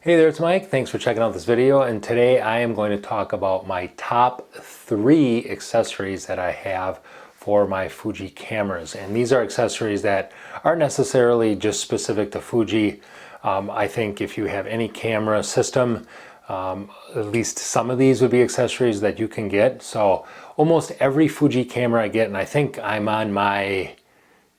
Hey there, it's Mike. Thanks for checking out this video, and today I am going to talk about my top 3 accessories that I have for my Fuji cameras. And these are accessories that aren't necessarily just specific to Fuji. I think if you have any camera system, at least some of these would be accessories that you can get. So almost every Fuji camera I get, and I think I'm on my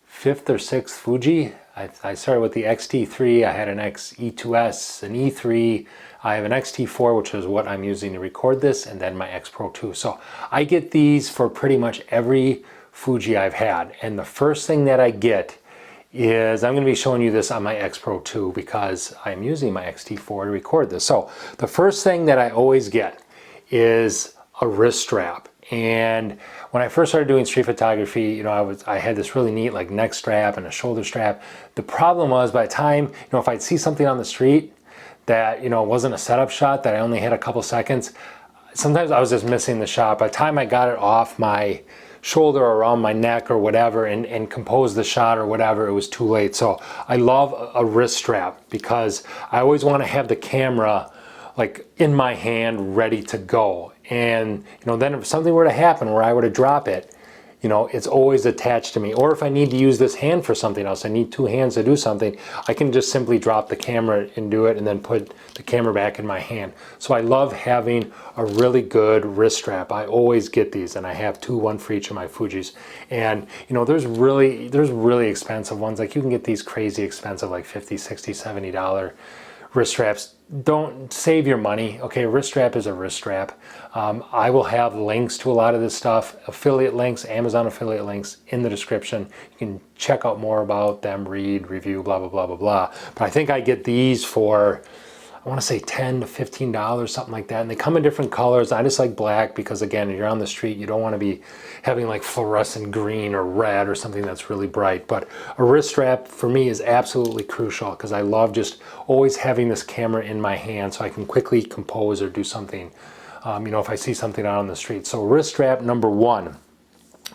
5th or 6th Fuji. I started with the X-T3, I had an X-E2S, an E3, I have an X-T4, which is what I'm using to record this, and then my X Pro 2. So I get these for pretty much every Fuji I've had. And the first thing that I get is, I'm going to be showing you this on my X Pro 2 because I'm using my X-T4 to record this. So the first thing that I always get is a wrist strap. And when I first started doing street photography, I had this really neat like neck strap and a shoulder strap. The problem was, by the time, if I'd see something on the street that, wasn't a setup shot, that I only had a couple seconds, sometimes I was just missing the shot. By the time I got it off my shoulder or around my neck or whatever and composed the shot or whatever, it was too late. So I love a wrist strap because I always want to have the camera like in my hand ready to go. And then if something were to happen where I were to drop it, it's always attached to me. Or if I need to use this hand for something else, I need 2 hands to do something, I can just simply drop the camera and do it and then put the camera back in my hand. So I love having a really good wrist strap. I always get these, and I have 2, one for each of my Fujis. And there's really expensive ones. Like you can get these crazy expensive, like $50, $60, $70 wrist straps. Don't save your money. Okay, a wrist strap is a wrist strap. I will have links to a lot of this stuff, affiliate links, Amazon affiliate links in the description. You can check out more about them, read, review, blah, blah, blah, blah, blah. But I think I get these for, I want to say $10 to $15, something like that. And they come in different colors. I just like black because, again, if you're on the street, you don't want to be having like fluorescent green or red or something that's really bright. But a wrist strap for me is absolutely crucial because I love just always having this camera in my hand so I can quickly compose or do something, if I see something out on the street. So wrist strap number 1,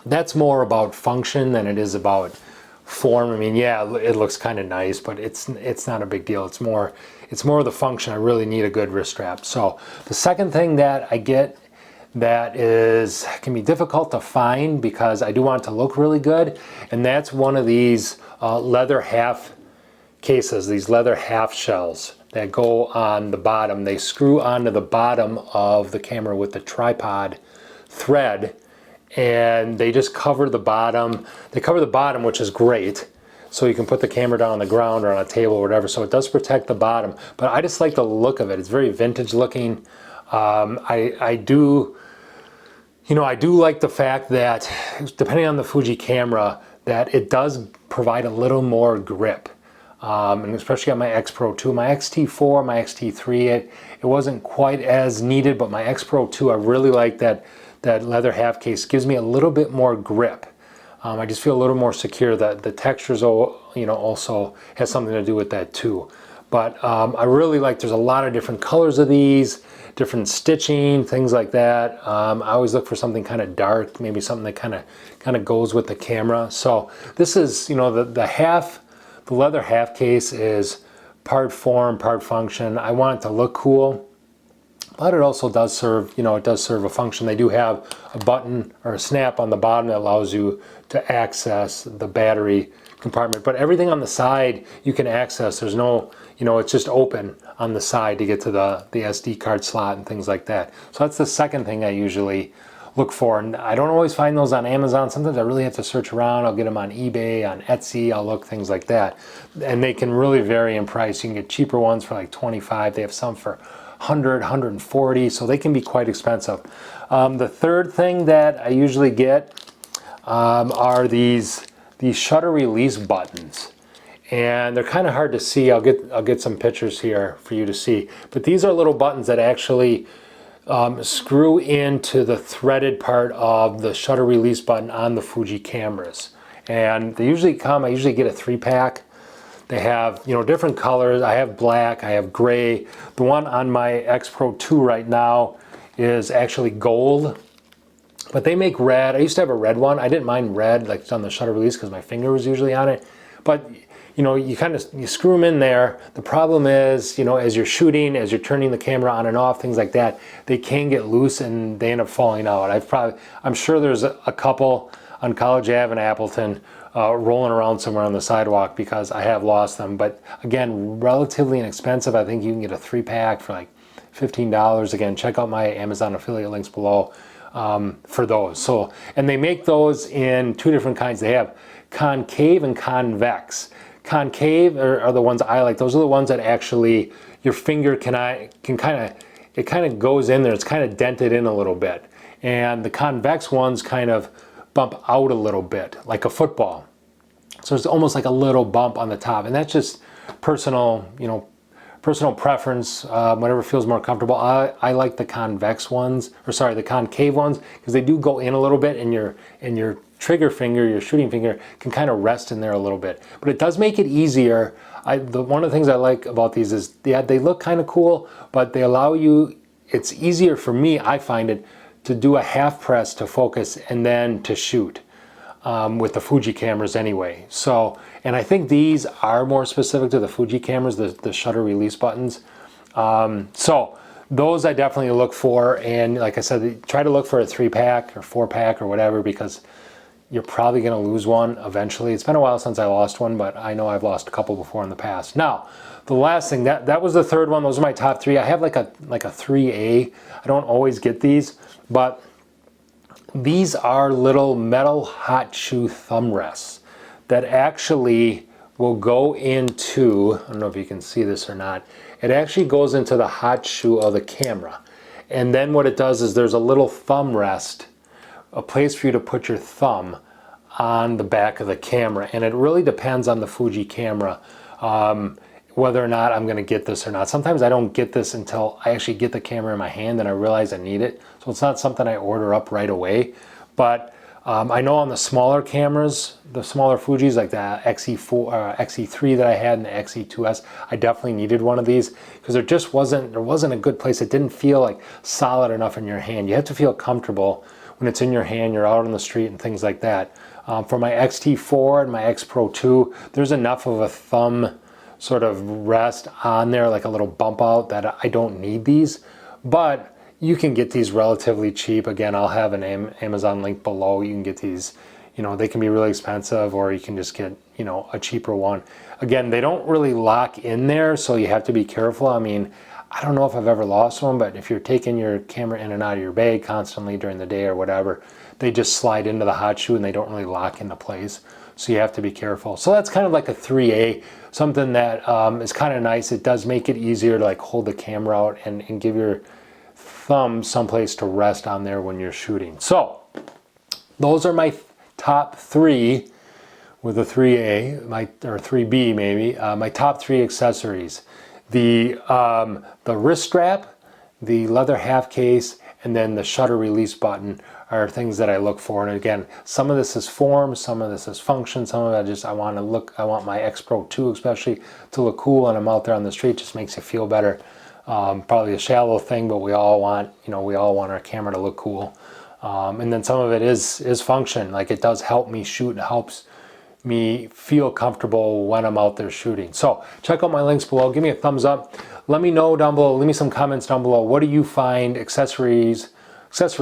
that's more about function than it is about form. I mean, yeah, it looks kind of nice, but it's not a big deal. It's more of the function. I really need a good wrist strap. So the second thing that I get that can be difficult to find because I do want it to look really good, and that's one of these leather half cases, these leather half shells that go on the bottom. They screw onto the bottom of the camera with the tripod thread, and they just cover the bottom. They cover the bottom, which is great. So you can put the camera down on the ground or on a table or whatever. So it does protect the bottom, but I just like the look of it. It's very vintage looking. I do like the fact that, depending on the Fuji camera, that it does provide a little more grip. And especially on my X Pro 2, my X-T4, my X-T3, it wasn't quite as needed, but my X Pro 2, I really like that leather half case. Gives me a little bit more grip. I just feel a little more secure. That the textures, also has something to do with that too. But I really like, there's a lot of different colors of these, different stitching, things like that. I always look for something kind of dark, maybe something that kind of goes with the camera. So this is, the leather half case is part form, part function. I want it to look cool, but it also does serve, a function. They do have a button or a snap on the bottom that allows you to access the battery compartment. But everything on the side you can access. There's no, it's just open on the side to get to the SD card slot and things like that. So that's the second thing I usually look for. And I don't always find those on Amazon. Sometimes I really have to search around. I'll get them on eBay, on Etsy. I'll look, things like that. And they can really vary in price. You can get cheaper ones for like $25. They have some for $100, $140, so they can be quite expensive. The third thing that I usually get are these shutter release buttons, and they're kind of hard to see. I'll get some pictures here for you to see. But these are little buttons that actually screw into the threaded part of the shutter release button on the Fuji cameras, and they usually come. I usually get a 3-pack. They have, different colors. I have black, I have gray. The one on my X Pro 2 right now is actually gold, but they make red. I used to have a red one. I didn't mind red, like on the shutter release, because my finger was usually on it. But you screw them in there. The problem is, as you're shooting, as you're turning the camera on and off, things like that, they can get loose and they end up falling out. I'm sure there's a couple on College Ave in Appleton rolling around somewhere on the sidewalk because I have lost them. But again, relatively inexpensive. I think you can get a 3-pack for like $15. Again, check out my Amazon affiliate links below for those. So, and they make those in 2 different kinds. They have concave and convex. Concave are the ones I like. Those are the ones that actually your finger can kind of goes in there. It's kind of dented in a little bit. And the convex ones kind of bump out a little bit, like a football. So it's almost like a little bump on the top. And that's just personal, personal preference, whatever feels more comfortable. I like the convex ones, the concave ones, because they do go in a little bit, and your trigger finger, your shooting finger, can kind of rest in there a little bit. But it does make it easier. One of the things I like about these is, yeah, they look kind of cool, but they allow you, it's easier for me, I find it, to do a half press to focus and then to shoot. With the Fuji cameras anyway. So, and I think these are more specific to the Fuji cameras, the shutter release buttons. So those I definitely look for, and like I said, try to look for a 3-pack or 4-pack or whatever, because you're probably going to lose one eventually. It's been a while since I lost one, but I know I've lost a couple before in the past. Now, the last thing, that was the third one. Those are my top 3. I have like a 3A. I don't always get these, but these are little metal hot shoe thumb rests that actually will go into, I don't know if you can see this or not, it actually goes into the hot shoe of the camera. And then what it does is there's a little thumb rest, a place for you to put your thumb on the back of the camera. And it really depends on the Fuji camera, whether or not I'm going to get this or not. Sometimes I don't get this until I actually get the camera in my hand and I realize I need it. So it's not something I order up right away. But I know on the smaller cameras, the smaller Fujis, like the XE3 that I had and the XE2S, I definitely needed one of these, because there wasn't a good place. It didn't feel like solid enough in your hand. You have to feel comfortable when it's in your hand, you're out on the street and things like that. For my XT4 and my X Pro 2, there's enough of a thumb sort of rest on there, like a little bump out, that I don't need these. But you can get these relatively cheap. Again, I'll have an Amazon link below. You can get these, they can be really expensive, or you can just get, a cheaper one. Again, they don't really lock in there, so you have to be careful. I mean, I don't know if I've ever lost one, but if you're taking your camera in and out of your bag constantly during the day or whatever, they just slide into the hot shoe and they don't really lock into place. So you have to be careful. So that's kind of like a 3A, something that is kind of nice. It does make it easier to like hold the camera out and give your thumb someplace to rest on there when you're shooting. So those are my top 3 with a 3A, or 3B maybe, my top 3 accessories. The wrist strap, the leather half case, and then the shutter release button are things that I look for. And again, some of this is form, some of this is function, some of it I want my X Pro 2 especially to look cool, and I'm out there on the street, just makes you feel better. Probably a shallow thing, but we all want our camera to look cool. And then some of it is function, like it does help me shoot, and helps me feel comfortable when I'm out there shooting. So check out my links below, give me a thumbs up, let me know down below, leave me some comments down below. What do you find accessory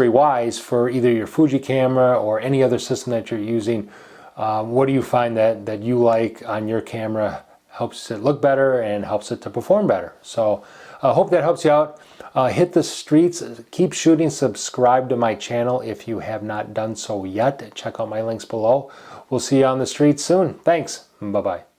wise for either your Fuji camera or any other system that you're using? What do you find that you like on your camera, helps it look better and helps it to perform better? So I hope that helps you out. Hit the streets, keep shooting, subscribe to my channel if you have not done so yet. Check out my links below. We'll see you on the streets soon. Thanks. Bye-bye.